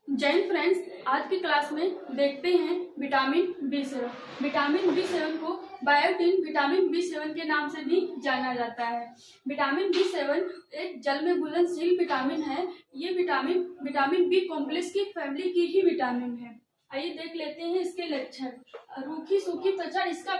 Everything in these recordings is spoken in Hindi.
जैन फ्रेंड्स, आज की क्लास में देखते हैं विटामिन B7। विटामिन B7 को बायोटिन विटामिन B7 के नाम से भी जाना जाता है। विटामिन B7 एक जल में घुलनशील विटामिन है। ये विटामिन बी कॉम्प्लेक्स की फैमिली की ही विटामिन है। आइए देख लेते हैं इसके लक्षण। रूखी सूखी त्वचा इसका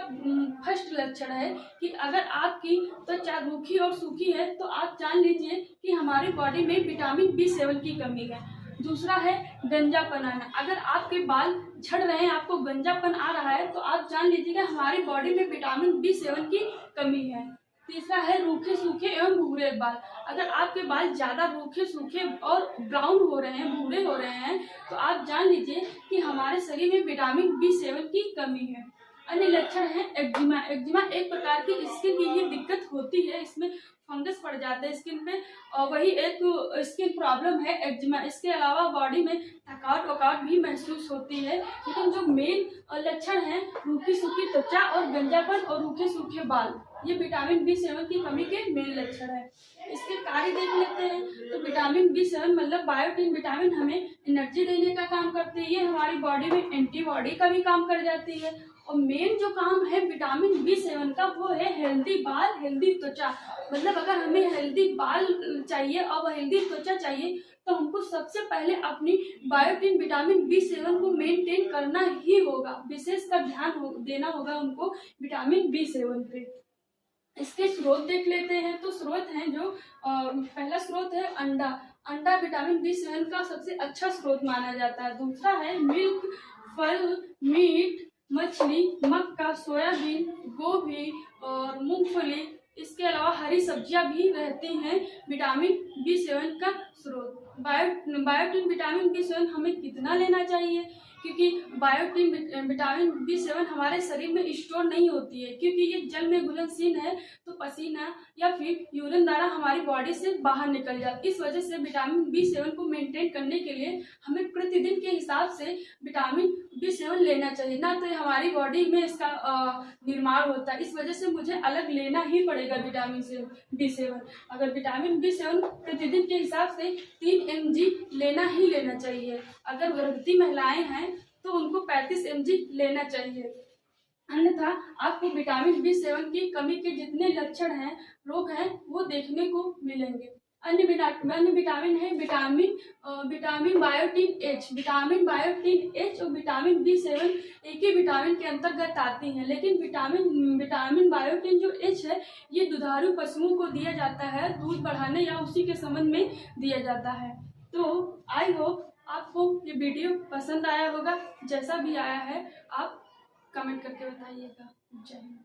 फर्स्ट लक्षण है कि अगर आपकी त्वचा रूखी और सूखी है तो आप जान लीजिए कि हमारी बॉडी में विटामिन B7 की कमी है। दूसरा है गंजापन आना। अगर आपके बाल झड़ रहे हैं, आपको गंजापन आ रहा है, तो आप जान लीजिएगा हमारी बॉडी में विटामिन B7 की कमी है। तीसरा है रूखे सूखे एवं भूरे बाल। अगर आपके बाल ज़्यादा रूखे सूखे और ब्राउन हो रहे हैं, भूरे हो रहे हैं, तो आप जान लीजिए कि हमारे शरीर में विटामिन B7 की कमी है। अन्य लक्षण है एक्जिमा। एक्जिमा एक प्रकार की स्किन की ही दिक्कत होती है। इसमें फंगस पड़ जाते हैं स्किन पे और वही एक स्किन प्रॉब्लम है एक्जिमा। इसके अलावा बॉडी में थकावट वकावट भी महसूस होती है। लेकिन जो मेन लक्षण है रूखी सूखी त्वचा और गंजापन और रूखे सूखे बाल, ये विटामिन B7 की कमी के मेन लक्षण है। इसके कार्य देख लेते हैं। तो विटामिन B7 मतलब बायोटिन विटामिन हमें एनर्जी देने का काम करती है। ये हमारी बॉडी में एंटीबॉडी का भी काम कर जाती है। और मेन जो काम है विटामिन B7 का वो है हेल्दी बाल हेल्दी त्वचा। मतलब अगर हमें हेल्दी बाल चाहिए और हेल्दी त्वचा चाहिए तो हमको सबसे पहले अपनी बायोटिन विटामिन B7 को मेंटेन करना ही होगा। विशेष का ध्यान देना होगा उनको विटामिन B7 पे। इसके स्रोत देख लेते हैं। तो स्रोत हैं जो पहला स्रोत है अंडा। अंडा विटामिन B7 का सबसे अच्छा स्रोत माना जाता है। दूसरा है मिल्क, फल, मीट, मछली, मक्का, सोयाबीन, गोभी और मूंगफली। इसके अलावा हरी सब्जियां भी रहती हैं विटामिन B7 का स्रोत। बायोटिन विटामिन B7 हमें कितना लेना चाहिए, क्योंकि बायोटिन विटामिन B7 हमारे शरीर में स्टोर नहीं होती है, क्योंकि ये जल में घुलनशील है। तो पसीना या फिर यूरिन द्वारा हमारी बॉडी से बाहर निकल जाती है। इस वजह से विटामिन B7 को मेंटेन करने के लिए हमें प्रतिदिन के हिसाब से विटामिन B7 लेना चाहिए, ना तो हमारी बॉडी में इसका निर्माण होता है। इस वजह से मुझे अलग लेना ही पड़ेगा विटामिन B7। अगर विटामिन B7 प्रतिदिन के हिसाब से 3 mg लेना ही लेना चाहिए। अगर गर्भवती महिलाएं हैं तो उनको 35 mg लेना चाहिए। अन्यथा आपको विटामिन B7 की कमी के जितने लक्षण हैं, रोग हैं, वो देखने को मिलेंगे। अन्य विटामिन है vitamin biotin H। Vitamin biotin H और विटामिन B7 एक ही विटामिन के अंतर्गत आती हैं। लेकिन विटामिन बायोटिन जो H है ये दुधारू पशुओं को दिया जाता है, दूध बढ़ाने या उसी के संबंध में दिया जाता है। तो आई होप आपको ये वीडियो पसंद आया होगा। जैसा भी आया है आप कमेंट करके बताइएगा। जय हिंद।